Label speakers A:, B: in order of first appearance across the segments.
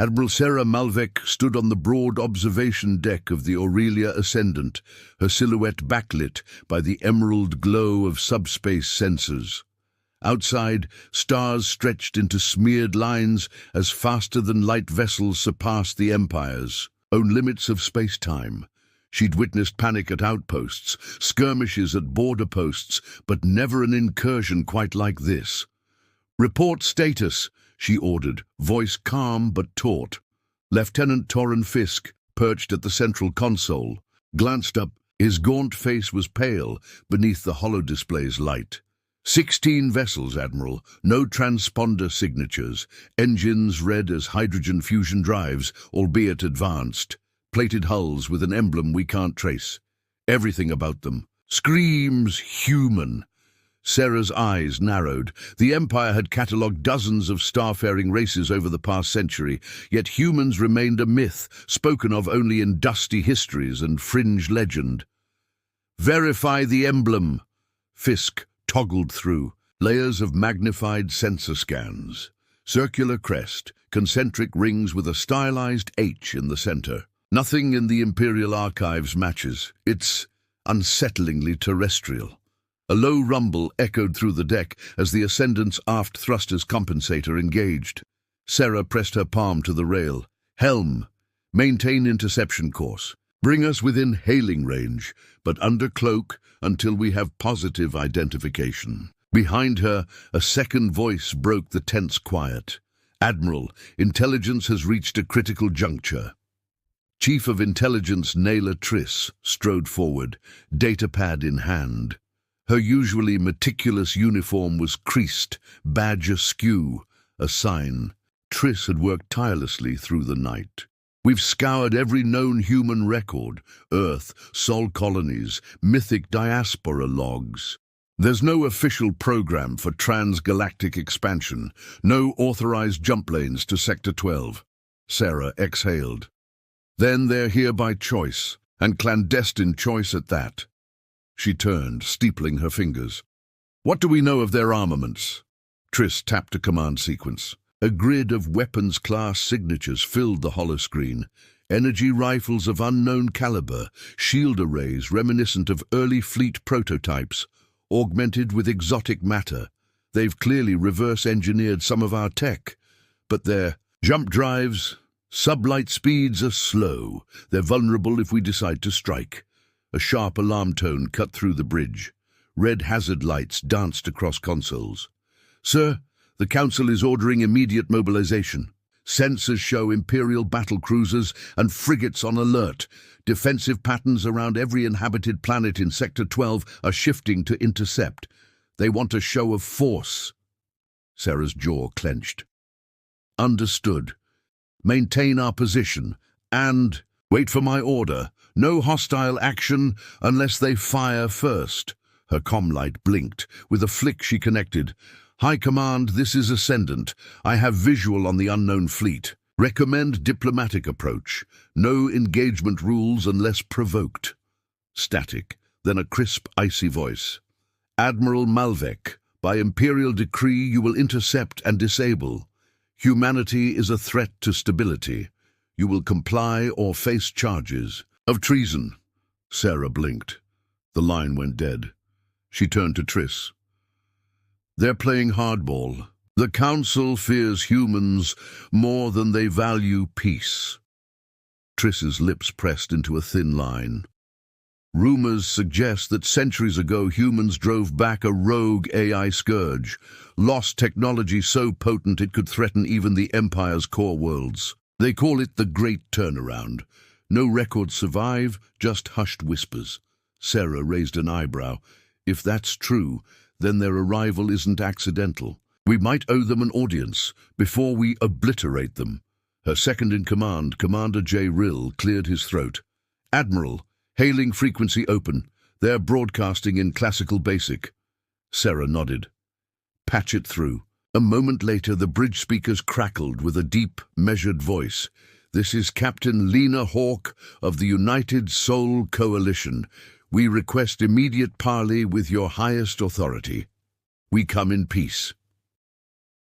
A: Admiral Sarah Malvec stood on the broad observation deck of the Aurelia Ascendant, her silhouette backlit by the emerald glow of subspace sensors. Outside, stars stretched into smeared lines as faster-than-light vessels surpassed the Empire's own limits of space-time. She'd witnessed panic at outposts, skirmishes at border posts, but never an incursion quite like this. "Report status," she ordered, voice calm but taut. Lieutenant Torrin Fisk, perched at the central console, glanced up. His gaunt face was pale beneath the holodisplay's light. 16 vessels, Admiral, no transponder signatures, engines red as hydrogen fusion drives, albeit advanced, plated hulls with an emblem we can't trace. Everything about them screams human. Sarah's eyes narrowed. The Empire had catalogued dozens of starfaring races over the past century, yet humans remained a myth, spoken of only in dusty histories and fringe legend. "Verify the emblem." Fisk toggled through layers of magnified sensor scans. Circular crest, concentric rings with a stylized H in the center. Nothing in the Imperial archives matches. It's unsettlingly terrestrial. A low rumble echoed through the deck as the Ascendant's aft thrusters compensator engaged. Sarah pressed her palm to the rail. "Helm, maintain interception course. Bring us within hailing range, but under cloak until we have positive identification." Behind her, a second voice broke the tense quiet. "Admiral, intelligence has reached a critical juncture." Chief of Intelligence Naylor Triss strode forward, datapad in hand. Her usually meticulous uniform was creased, badge askew, a sign. Triss had worked tirelessly through the night. "We've scoured every known human record, Earth, Sol colonies, mythic diaspora logs. There's no official program for transgalactic expansion, no authorized jump lanes to Sector 12. Sarah exhaled. "Then they're here by choice, and clandestine choice at that." She turned, steepling her fingers. "What do we know of their armaments?" Triss tapped a command sequence. A grid of weapons-class signatures filled the holoscreen. Energy rifles of unknown caliber, shield arrays reminiscent of early fleet prototypes, augmented with exotic matter. They've clearly reverse-engineered some of our tech, but their jump drives, sublight speeds are slow. They're vulnerable if we decide to strike. A sharp alarm tone cut through the bridge. Red hazard lights danced across consoles. "Sir, the Council is ordering immediate mobilization. Sensors show Imperial battle cruisers and frigates on alert. Defensive patterns around every inhabited planet in Sector 12 are shifting to intercept. They want a show of force." Sarah's jaw clenched. "Understood. Maintain our position and wait for my order. No hostile action unless they fire first." Her comm light blinked. With a flick she connected. "High Command, this is Ascendant. I have visual on the unknown fleet. Recommend diplomatic approach. No engagement rules unless provoked." Static, then a crisp, icy voice. "Admiral Malvec, by Imperial decree you will intercept and disable. Humanity is a threat to stability. You will comply or face charges of treason." Sarah blinked. The line went dead. She turned to Triss. "They're playing hardball. The Council fears humans more than they value peace." Triss's lips pressed into a thin line. "Rumors suggest that centuries ago humans drove back a rogue AI scourge, lost technology so potent it could threaten even the Empire's core worlds. They call it the Great Turnaround. No records survive, just hushed whispers." Sarah raised an eyebrow. "If that's true, then their arrival isn't accidental. We might owe them an audience before we obliterate them." Her second-in-command, Commander J. Rill, cleared his throat. "Admiral, hailing frequency open. They're broadcasting in classical basic." Sarah nodded. "Patch it through." A moment later, the bridge speakers crackled with a deep, measured voice. "This is Captain Lena Hawke of the United Sol Coalition. We request immediate parley with your highest authority. We come in peace."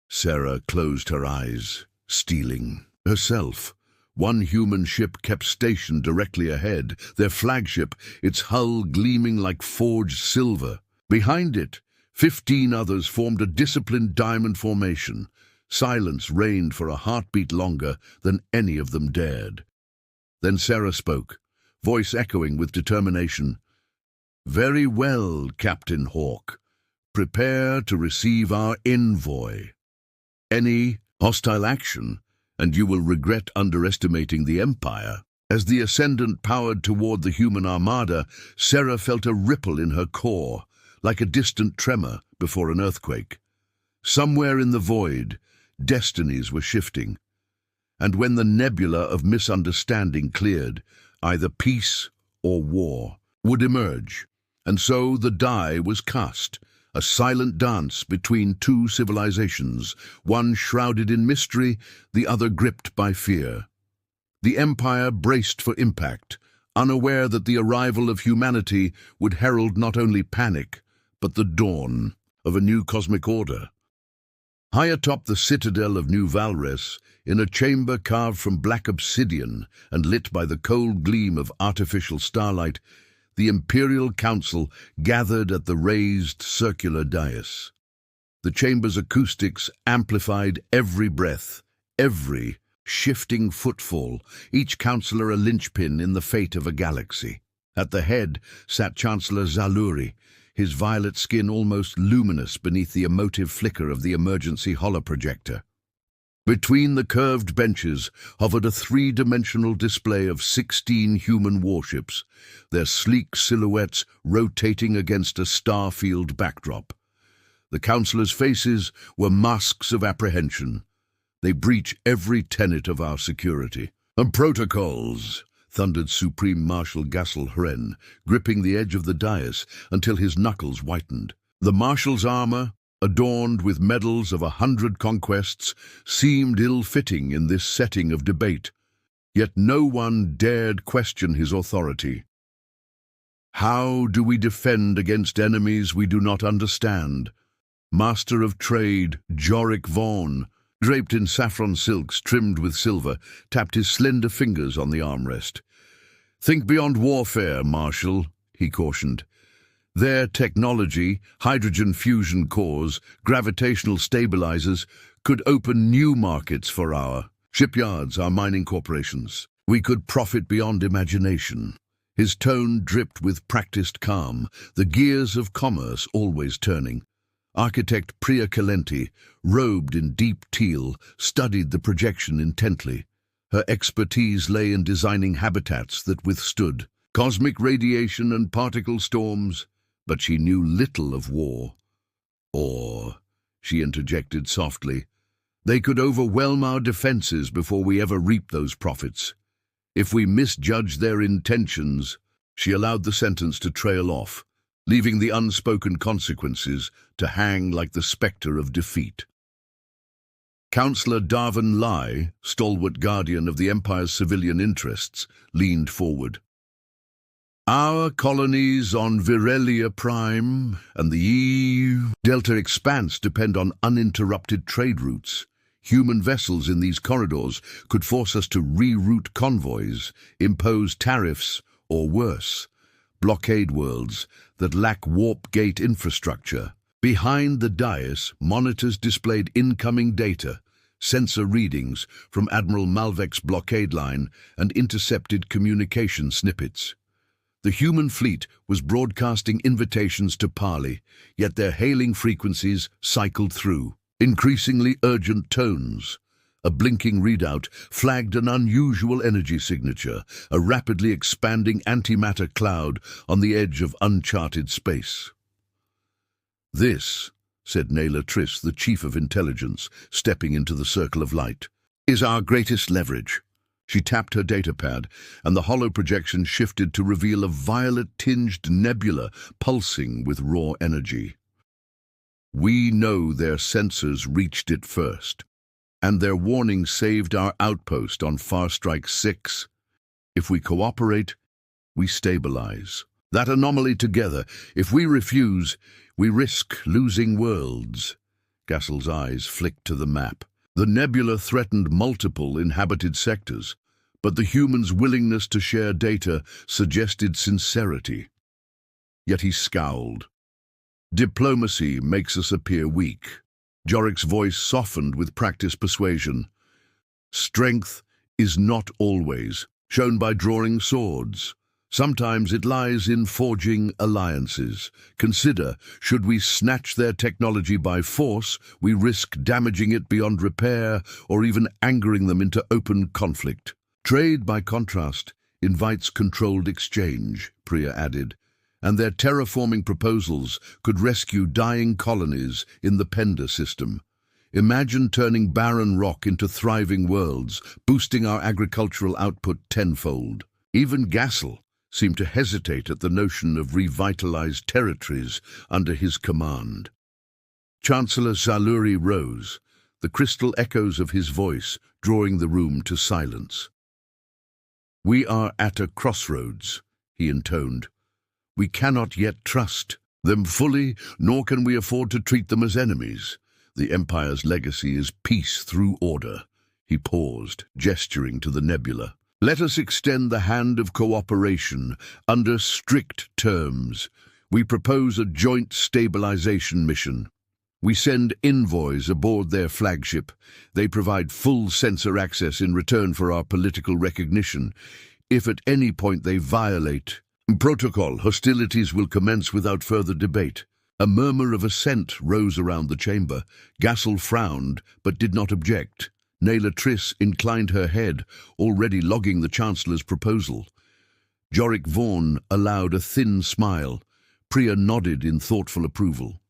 A: Sarah closed her eyes, steeling. herself. One human ship kept stationed directly ahead, their flagship, its hull gleaming like forged silver. Behind it, 15 others formed a disciplined diamond formation. Silence reigned for a heartbeat longer than any of them dared. Then Sarah spoke, voice echoing with determination. "Very well, Captain Hawk. Prepare to receive our envoy. Any hostile action, and you will regret underestimating the Empire." As the Ascendant powered toward the human armada, Sarah felt a ripple in her core, like a distant tremor before an earthquake. Somewhere in the void, destinies were shifting. And when the nebula of misunderstanding cleared, either peace or war would emerge. And so the die was cast, a silent dance between two civilizations, one shrouded in mystery, the other gripped by fear. The Empire braced for impact, unaware that the arrival of humanity would herald not only panic, but the dawn of a new cosmic order. High atop the citadel of New Valres, in a chamber carved from black obsidian and lit by the cold gleam of artificial starlight, the Imperial Council gathered at the raised circular dais. The chamber's acoustics amplified every breath, every shifting footfall, each councillor a linchpin in the fate of a galaxy. At the head sat Chancellor Zaluri, his violet skin almost luminous beneath the emotive flicker of the emergency holoprojector. Between the curved benches hovered a three-dimensional display of 16 human warships, their sleek silhouettes rotating against a star-field backdrop. The councillors' faces were masks of apprehension. They breach every tenet of our security. "And protocols," thundered Supreme Marshal Gassel Hren, gripping the edge of the dais until his knuckles whitened. The marshal's armor, adorned with medals of 100 conquests, seemed ill-fitting in this setting of debate. Yet no one dared question his authority. "How do we defend against enemies we do not understand?" Master of Trade Jorik Vaughn, draped in saffron silks trimmed with silver, tapped his slender fingers on the armrest. "Think beyond warfare, Marshal," he cautioned. Their technology, hydrogen fusion cores, gravitational stabilizers, could open new markets for our shipyards, our mining corporations. We could profit beyond imagination. His tone dripped with practiced calm, the gears of commerce always turning. Architect Priya Kalenti, robed in deep teal, studied the projection intently. Her expertise lay in designing habitats that withstood cosmic radiation and particle storms, but she knew little of war. "Or," she interjected softly, "they could overwhelm our defenses before we ever reap those profits. If we misjudge their intentions." She allowed the sentence to trail off, leaving the unspoken consequences to hang like the spectre of defeat. Councillor Darvin Lai, stalwart guardian of the Empire's civilian interests, leaned forward. "Our colonies on Virelia Prime and the Delta Expanse depend on uninterrupted trade routes. Human vessels in these corridors could force us to reroute convoys, impose tariffs, or worse, blockade worlds that lack warp gate infrastructure." Behind the dais, monitors displayed incoming data, sensor readings from Admiral Malvek's blockade line, and intercepted communication snippets. The human fleet was broadcasting invitations to parley, yet their hailing frequencies cycled through increasingly urgent tones. A blinking readout flagged an unusual energy signature, a rapidly expanding antimatter cloud on the edge of uncharted space. "This," said Naylor Triss, the chief of intelligence, stepping into the circle of light, "is our greatest leverage." She tapped her datapad, and the hollow projection shifted to reveal a violet-tinged nebula pulsing with raw energy. "We know their sensors reached it first, and their warning saved our outpost on Farstrike 6. If we cooperate, we stabilize that anomaly together. If we refuse, we risk losing worlds." Gassel's eyes flicked to the map. The nebula threatened multiple inhabited sectors, but the humans' willingness to share data suggested sincerity. Yet he scowled. Diplomacy makes us appear weak. Jorik's voice softened with practiced persuasion. Strength is not always shown by drawing swords. Sometimes it lies in forging alliances. Consider, should we snatch their technology by force, we risk damaging it beyond repair or even angering them into open conflict. Trade, by contrast, invites controlled exchange, Priya added, and their terraforming proposals could rescue dying colonies in the Penda system. Imagine turning barren rock into thriving worlds, boosting our agricultural output tenfold. Even Gassel seemed to hesitate at the notion of revitalized territories under his command. Chancellor Zaluri rose, the crystal echoes of his voice drawing the room to silence. "We are at a crossroads," he intoned. "We cannot yet trust them fully, nor can we afford to treat them as enemies. The Empire's legacy is peace through order." He paused, gesturing to the nebula. "Let us extend the hand of cooperation under strict terms. We propose a joint stabilization mission. We send envoys aboard their flagship. They provide full sensor access in return for our political recognition. If at any point they violate protocol, hostilities will commence without further debate." A murmur of assent rose around the chamber. Gassel frowned, but did not object. Naila Triss inclined her head, already logging the Chancellor's proposal. Jorik Vaughan allowed a thin smile. Priya nodded in thoughtful approval.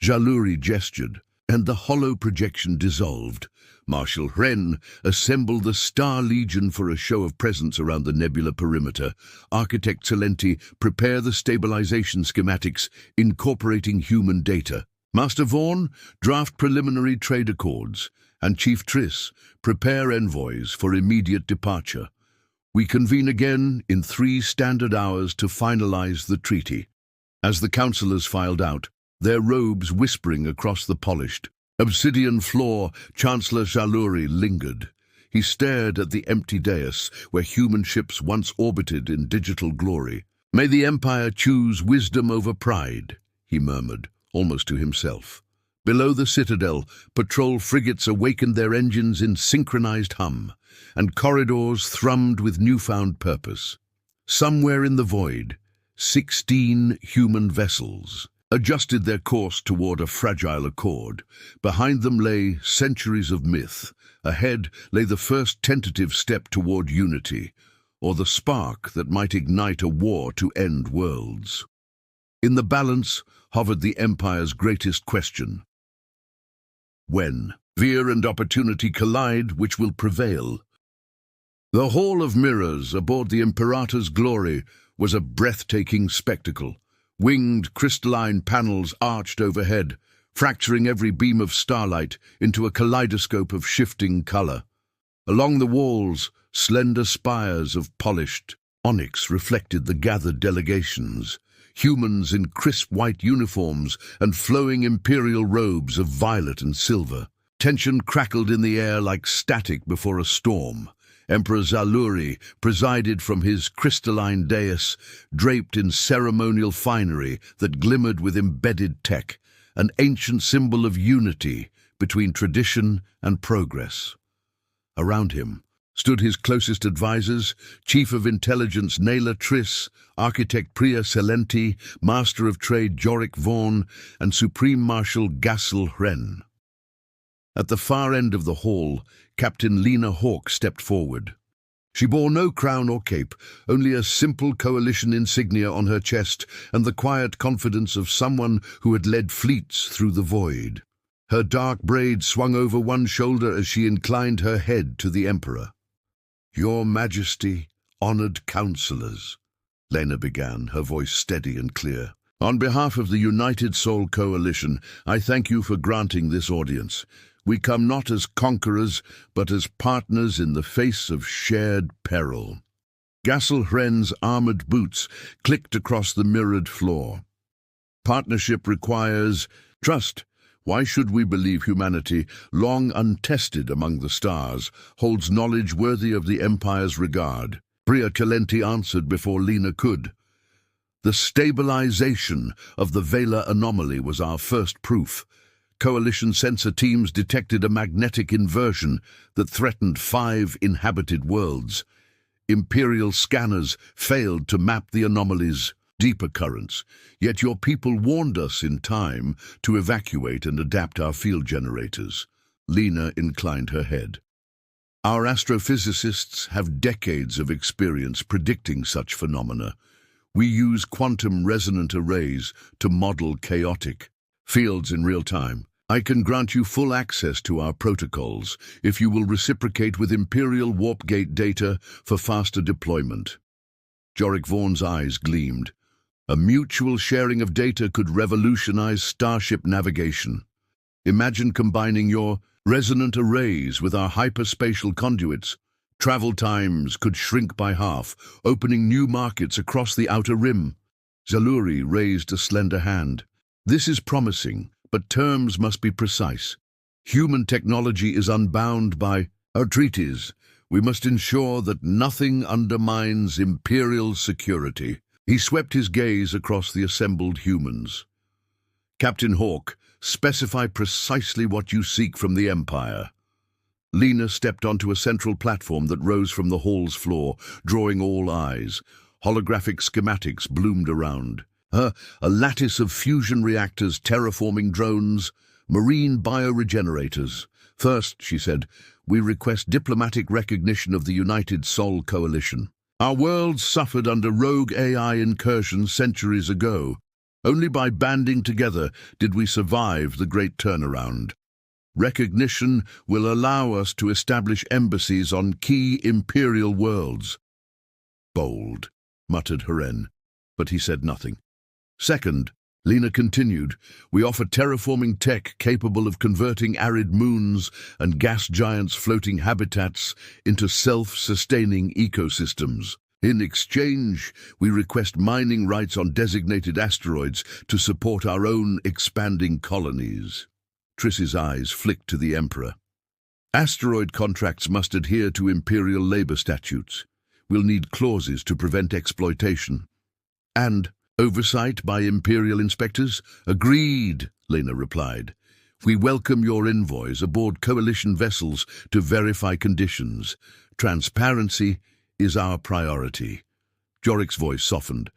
A: Jaluri gestured, and the hollow projection dissolved. Marshal Hren assembled the Star Legion for a show of presence around the nebula perimeter. Architect Celenti prepare the stabilization schematics, incorporating human data. Master Vaughan draft preliminary trade accords, and Chief Triss prepare envoys for immediate departure. We convene again in 3 standard hours to finalize the treaty. As the councillors filed out, their robes whispering across the polished obsidian floor, Chancellor Jaluri lingered. He stared at the empty dais where human ships once orbited in digital glory. "May the Empire choose wisdom over pride," he murmured, almost to himself. Below the citadel, patrol frigates awakened their engines in synchronized hum, and corridors thrummed with newfound purpose. Somewhere in the void, 16 human vessels adjusted their course toward a fragile accord. Behind them lay centuries of myth. Ahead lay the first tentative step toward unity, or the spark that might ignite a war to end worlds. In the balance hovered the Empire's greatest question. When fear and opportunity collide, which will prevail? The Hall of Mirrors aboard the Imperator's Glory was a breathtaking spectacle. Winged crystalline panels arched overhead, fracturing every beam of starlight into a kaleidoscope of shifting color. Along the walls, slender spires of polished onyx reflected the gathered delegations, humans in crisp white uniforms and flowing imperial robes of violet and silver. Tension crackled in the air like static before a storm. Emperor Zaluri presided from his crystalline dais, draped in ceremonial finery that glimmered with embedded tech, an ancient symbol of unity between tradition and progress. Around him stood his closest advisors, Chief of Intelligence Naila Triss, Architect Priya Celenti, Master of Trade Jorik Vaughan, and Supreme Marshal Gassel Hren. At the far end of the hall, Captain Lena Hawke stepped forward. She bore no crown or cape, only a simple coalition insignia on her chest and the quiet confidence of someone who had led fleets through the void. Her dark braid swung over one shoulder as she inclined her head to the Emperor. "Your Majesty, honored councillors," Lena began, her voice steady and clear. "On behalf of the United Soul Coalition, I thank you for granting this audience. We come not as conquerors, but as partners in the face of shared peril." Gassel Hren's armored boots clicked across the mirrored floor. "Partnership requires trust. Why should we believe humanity, long untested among the stars, holds knowledge worthy of the Empire's regard? Priya Chalenti answered before Lena could. The stabilization of the Vela anomaly was our first proof. Coalition sensor teams detected a magnetic inversion that threatened 5 inhabited worlds. Imperial scanners failed to map the anomaly's deeper currents, yet your people warned us in time to evacuate and adapt our field generators. Lena inclined her head. Our astrophysicists have decades of experience predicting such phenomena. We use quantum resonant arrays to model chaotic fields in real time. I can grant you full access to our protocols if you will reciprocate with Imperial Warp Gate data for faster deployment. Jorik Vaughn's eyes gleamed. A mutual sharing of data could revolutionize starship navigation. Imagine combining your resonant arrays with our hyperspatial conduits. Travel times could shrink by half, opening new markets across the outer rim. Zaluri raised a slender hand. This is promising, but terms must be precise. Human technology is unbound by our treaties. We must ensure that nothing undermines Imperial security. He swept his gaze across the assembled humans. Captain Hawk, specify precisely what you seek from the Empire. Lena stepped onto a central platform that rose from the hall's floor, drawing all eyes. Holographic schematics bloomed around. A lattice of fusion reactors, terraforming drones, marine bioregenerators. First, she said, we request diplomatic recognition of the United Sol Coalition. Our world suffered under rogue AI incursions centuries ago. Only by banding together did we survive the Great Turnaround. Recognition will allow us to establish embassies on key Imperial worlds. Bold, muttered Haren, but he said nothing. Second, Lena continued, we offer terraforming tech capable of converting arid moons and gas giants' floating habitats into self-sustaining ecosystems. In exchange, we request mining rights on designated asteroids to support our own expanding colonies. Triss's eyes flicked to the Emperor. Asteroid contracts must adhere to Imperial labor statutes. We'll need clauses to prevent exploitation. And oversight by Imperial inspectors? Agreed, Lena replied. We welcome your envoys aboard Coalition vessels to verify conditions. Transparency is our priority. Jorik's voice softened.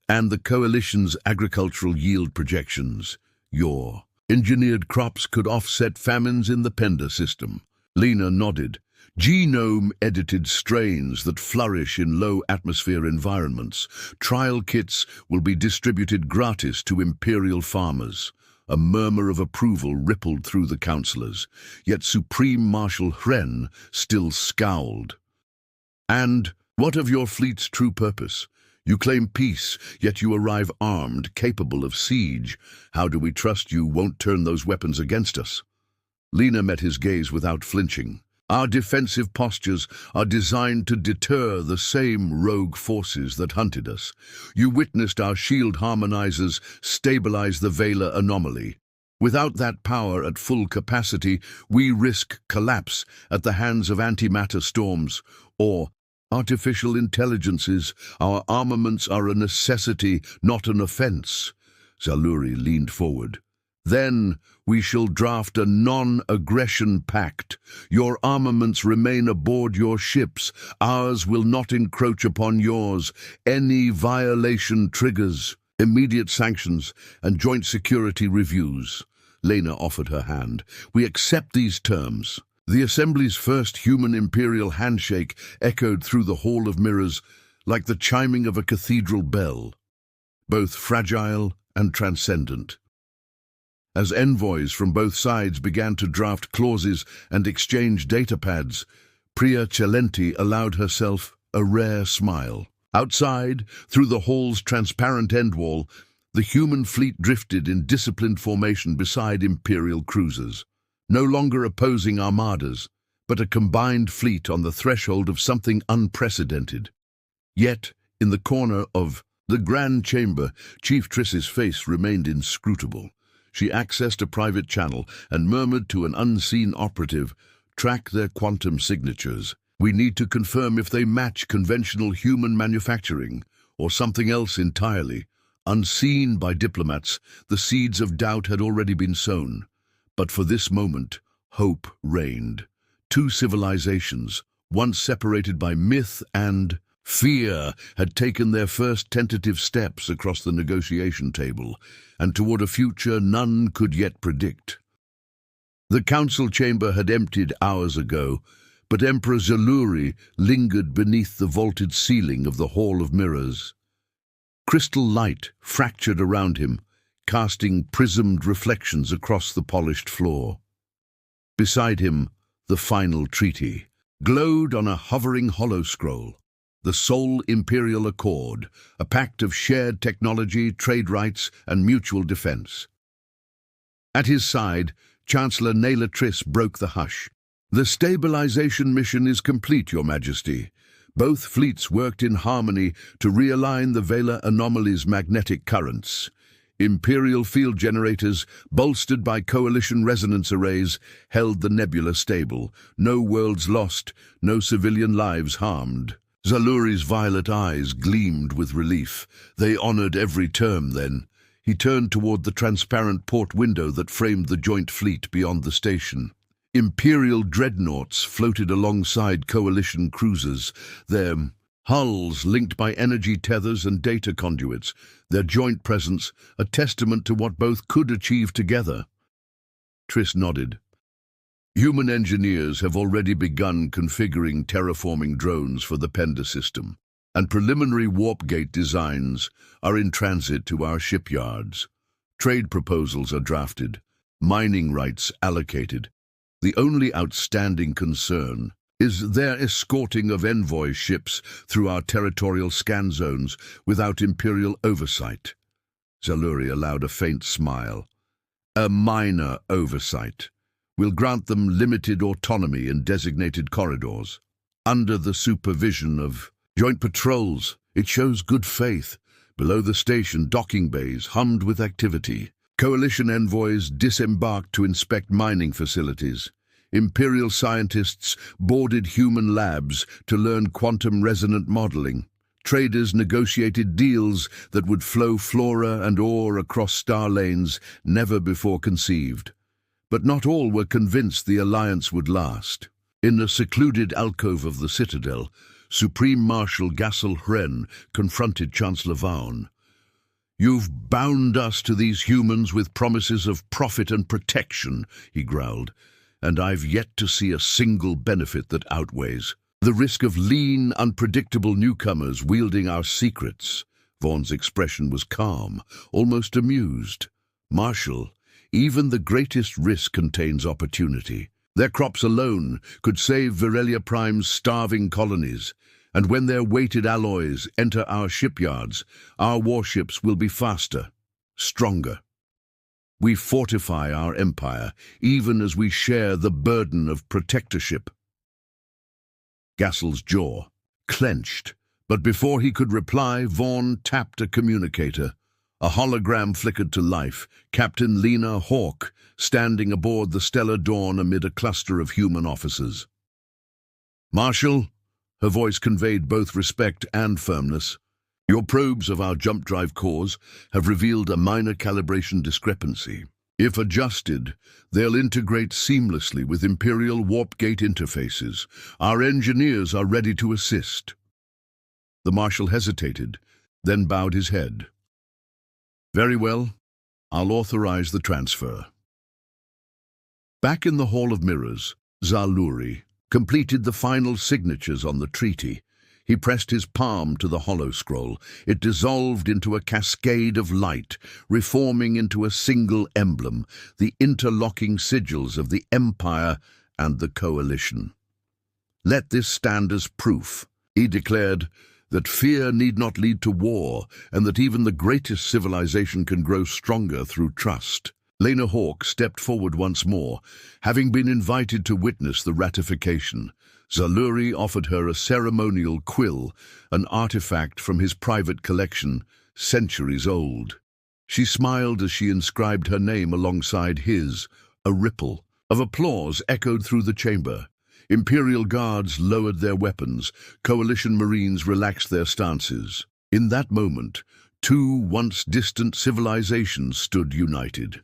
A: And the Coalition's agricultural yield projections. Your engineered crops could offset famines in the Pender system. Lena nodded. Genome-edited strains that flourish in low-atmosphere environments. Trial kits will be distributed gratis to Imperial farmers. A murmur of approval rippled through the councillors, yet Supreme Marshal Hren still scowled. And what of your fleet's true purpose? You claim peace, yet you arrive armed, capable of siege. How do we trust you won't turn those weapons against us? Lena met his gaze without flinching. Our defensive postures are designed to deter the same rogue forces that hunted us. You witnessed our shield harmonizers stabilize the Vela anomaly. Without that power at full capacity, we risk collapse at the hands of antimatter storms or artificial intelligences. Our armaments are a necessity, not an offense. Zaluri leaned forward. Then we shall draft a non-aggression pact. Your armaments remain aboard your ships. Ours will not encroach upon yours. Any violation triggers immediate sanctions and joint security reviews. Lena offered her hand. We accept these terms. The Assembly's first human Imperial handshake echoed through the Hall of Mirrors like the chiming of a cathedral bell, both fragile and transcendent. As envoys from both sides began to draft clauses and exchange datapads, Priya Chalenti allowed herself a rare smile. Outside, through the hall's transparent end wall, the human fleet drifted in disciplined formation beside Imperial cruisers, no longer opposing armadas, but a combined fleet on the threshold of something unprecedented. Yet, in the corner of the Grand Chamber, Chief Triss's face remained inscrutable. She accessed a private channel and murmured to an unseen operative, "Track their quantum signatures. We need to confirm if they match conventional human manufacturing or something else entirely." Unseen by diplomats, the seeds of doubt had already been sown. But for this moment, hope reigned. Two civilizations, once separated by myth and fear, had taken their first tentative steps across the negotiation table, and toward a future none could yet predict. The council chamber had emptied hours ago, but Emperor Zaluri lingered beneath the vaulted ceiling of the Hall of Mirrors. Crystal light fractured around him, casting prismed reflections across the polished floor. Beside him, the final treaty glowed on a hovering hollow scroll. The sole imperial accord, a pact of shared technology, trade rights, and mutual defense. At his side, Chancellor Naila Triss broke the hush. "The stabilization mission is complete, Your Majesty. Both fleets worked in harmony to realign the Vela anomaly's magnetic currents. Imperial field generators, bolstered by coalition resonance arrays, held the nebula stable. No worlds lost, no civilian lives harmed." Zaluri's violet eyes gleamed with relief. They honored every term, then. He turned toward the transparent port window that framed the joint fleet beyond the station. Imperial dreadnoughts floated alongside coalition cruisers, their hulls linked by energy tethers and data conduits, their joint presence a testament to what both could achieve together. Triss nodded. "Human engineers have already begun configuring terraforming drones for the Penda system, and preliminary warp gate designs are in transit to our shipyards. Trade proposals are drafted, mining rights allocated. The only outstanding concern is their escorting of envoy ships through our territorial scan zones without Imperial oversight." Zaluri allowed a faint smile. "A minor oversight. We'll grant them limited autonomy in designated corridors, under the supervision of joint patrols. It shows good faith." Below the station, docking bays hummed with activity. Coalition envoys disembarked to inspect mining facilities. Imperial scientists boarded human labs to learn quantum-resonant modeling. Traders negotiated deals that would flow flora and ore across star lanes never before conceived. But not all were convinced the alliance would last. In the secluded alcove of the citadel, Supreme Marshal Gassel Hren confronted Chancellor Vaughan. "You've bound us to these humans with promises of profit and protection," he growled, "and I've yet to see a single benefit that outweighs the risk of lean, unpredictable newcomers wielding our secrets." Vaughan's expression was calm, almost amused. "Marshal, even the greatest risk contains opportunity. Their crops alone could save Virelia Prime's starving colonies, and when their weighted alloys enter our shipyards, our warships will be faster, stronger. We fortify our empire, even as we share the burden of protectorship." Gassel's jaw clenched, but before he could reply, Vaughan tapped a communicator. A hologram flickered to life, Captain Lena Hawk standing aboard the Stellar Dawn amid a cluster of human officers. "Marshal," her voice conveyed both respect and firmness, "your probes of our jump drive cores have revealed a minor calibration discrepancy. If adjusted, they'll integrate seamlessly with Imperial warp gate interfaces. Our engineers are ready to assist." The Marshal hesitated, then bowed his head. "Very well, I'll authorize the transfer." Back in the Hall of Mirrors, Zaluri completed the final signatures on the treaty. He pressed his palm to the hollow scroll. It dissolved into a cascade of light, reforming into a single emblem, the interlocking sigils of the Empire and the Coalition. "Let this stand as proof," he declared, "that fear need not lead to war, and that even the greatest civilization can grow stronger through trust." Lena Hawk stepped forward once more, having been invited to witness the ratification. Zaluri offered her a ceremonial quill, an artifact from his private collection, centuries old. She smiled as she inscribed her name alongside his. A ripple of applause echoed through the chamber. Imperial guards lowered their weapons. Coalition Marines relaxed their stances. In that moment, two once distant civilizations stood united.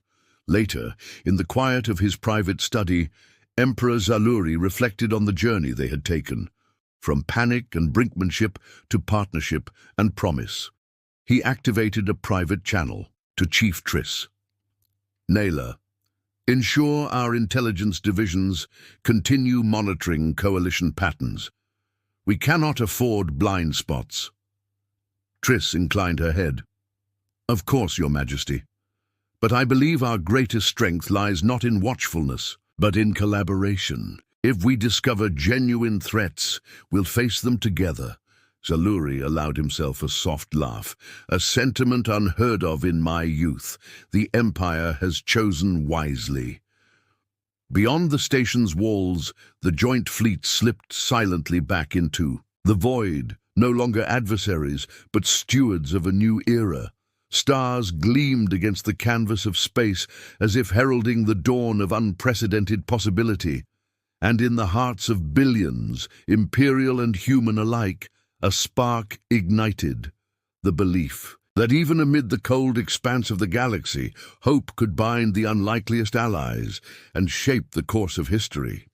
A: Later, in the quiet of his private study, Emperor Zaluri reflected on the journey they had taken, from panic and brinkmanship to partnership and promise. He activated a private channel to Chief Triss. Naylor, ensure our intelligence divisions continue monitoring coalition patterns. We cannot afford blind spots. Triss inclined her head. Of course, Your Majesty. But I believe our greatest strength lies not in watchfulness, but in collaboration. If we discover genuine threats, we'll face them together. Zaluri allowed himself a soft laugh, a sentiment unheard of in my youth. The Empire has chosen wisely. Beyond the station's walls, the joint fleet slipped silently back into the void, no longer adversaries, but stewards of a new era. Stars gleamed against the canvas of space as if heralding the dawn of unprecedented possibility. And in the hearts of billions, imperial and human alike, a spark ignited, the belief that even amid the cold expanse of the galaxy, hope could bind the unlikeliest allies and shape the course of history.